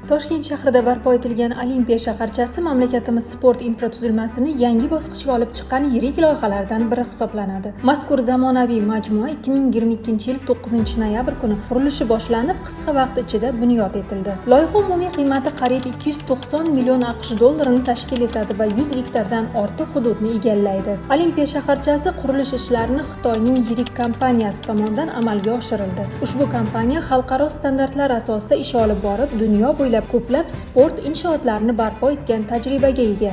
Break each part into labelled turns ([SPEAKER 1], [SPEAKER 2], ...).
[SPEAKER 1] Toshkent shahrida barpo etilgan Olimpiya shaharchasi mamlakatimiz sport infratuzilmasini yangi bosqichga olib chiqqan yirik loyihalardan biri hisoblanadi. Mazkur zamonaviy majmua 2022-yil 9-noyabr kuni qurilishi boshlanib, qisqa vaqt ichida bunyod etildi. Loyiha umumiy qiymati qariyb 290 million AQSh dollarini tashkil etadi va 100 gektardan ortiq hududni egallaydi. Olimpiya shaharchasi qurilish ishlarini Xitoyning yirik kompaniyasi tomonidan amalga oshirildi. Ushbu kompaniya xalqaro standartlar asosida ish olib borib, dunyo bo'ylab ko'plab sport inshootlarini barpo etgan tajribaga ega.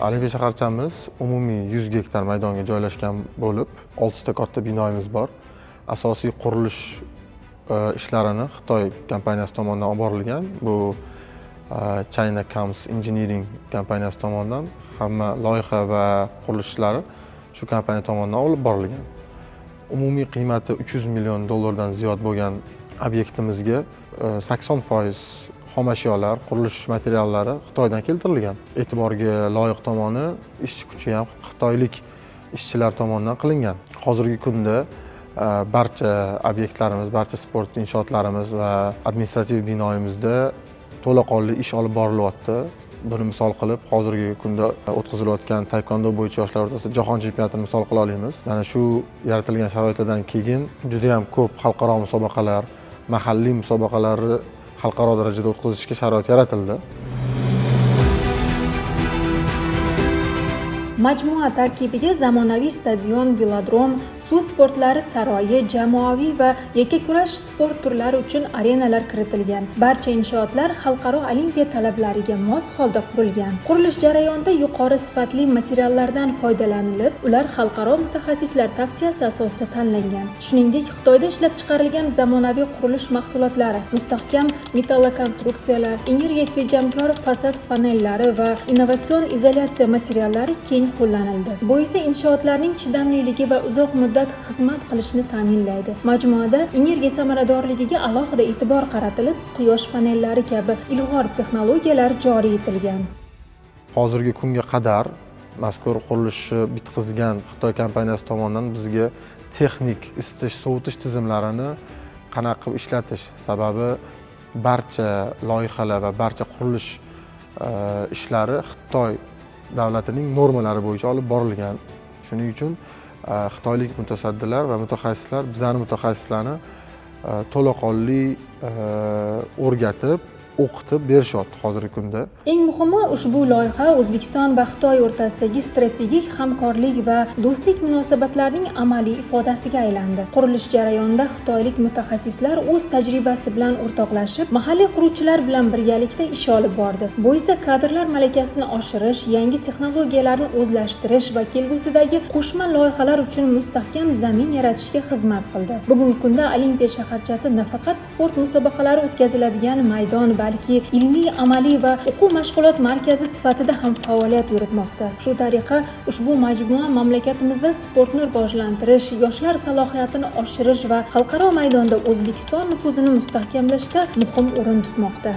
[SPEAKER 2] Olimpiya shaharchamiz umumiy 100 gektar maydonga joylashgan bo'lib, 6 ta katta binoyimiz bor. Asosiy qurilish ishlarini Xitoy kompaniyasi tomonidan olib borilgan. Bu China Comes Engineering kompaniyasi tomonidan hamma loyiha va qurilish ishlari shu kompaniya tomonidan olib borilgan. Umumiy qiymati 300 million dollardan ziyod bo'lgan obyektimizga 80% xom ashyolar, qurilish materiallari Xitoydan keltirilgan. E'tiborga loyiq tomoni ishchi kuchi ham xitoylik ishchilar tomonidan qilingan. Hozirgi kunda barcha obyektlarimiz, barcha sport inshootlarimiz va administrativ binoyimizda to'laqonli ish olib borilyapti. Buni misol qilib, hozirgi kunda o'tkazilayotgan taekvondo bo'yicha yoshlar o'rtasida jahon chempionatini misol qila olamiz. Mana shu yaratilgan sharoitlardan keyin juda ham ko'p xalqaro musobaqalar, mahalliy musobaqalarni xalqaro darajada o'tkazishga sharoit yaratildi.
[SPEAKER 1] Majmua tarkibiga zamonaviy stadion, velodrom, suv sportlari saroyi, jamoaviy va yakkakurash sport turlari uchun arenalar kiritilgan. Barcha inshootlar xalqaro olimpiya talablariga mos holda qurilgan. Qurilish jarayonida yuqori sifatli materiallardan foydalanilib, ular xalqaro mutaxassislar tavsiyasi asosida tanlangan. Shuningdek, Xitoyda ishlab chiqarilgan zamonaviy qurilish mahsulotlari, mustahkam metall-konstruksiyalar, energiya tejamkor fasad panellari va innovatsion izolyatsiya materiallari keng qo'llanildi. Bu esa inshootlarning chidamliligi va uzoq muddat xizmat qilishini ta'minlaydi. Majmuada energiya samaradorligiga alohida e'tibor qaratilib, quyosh panellari kabi ilg'or texnologiyalar joriy etilgan.
[SPEAKER 2] Hozirgi kunga qadar mazkur qurilishni bitkazgan Xitoy kompaniyasi tomonidan bizga texnik isitish, sovutish tizimlarini qanaqa qilib ishlatish, sababi barcha loyihalar va barcha qurilish ishlari Xitoy davlatining normalari bo'yicha olib borilgan. Shuning uchun xitoylik mutasaddilar va mutaxassislar bizning mutaxassislarni to'laqonli o'rgatib, o'qitib berishyapti hozirgi kunda.
[SPEAKER 1] Eng muhimi, ushbu loyiha O'zbekiston va Xitoy o'rtasidagi strategik hamkorlik va do'stlik munosabatlarining amaliy ifodasiga aylandi. Qurilish jarayonida xitoylik mutaxassislar o'z tajribasi bilan o'rtoqlashib, mahalliy quruvchilar bilan birgalikda ish olib bordi. Bu esa kadrlar malakasini oshirish, yangi texnologiyalarni o'zlashtirish va kelgusidagi qo'shma loyihalar uchun mustahkam zamin yaratishga xizmat qildi. Bugungi kunda Olimpiya shaharchasi nafaqat sport musobaqalari o'tkaziladigan maydon, balki ilmiy, amaliy va o'quv mashg'ulot markazi sifatida ham faoliyat yuritmoqda. Shu tariqa ushbu majmua mamlakatimizda sportni rivojlantirish, yoshlar salohiyatini oshirish va xalqaro maydonda O'zbekiston nufuzini mustahkamlashda muhim o'rin tutmoqda.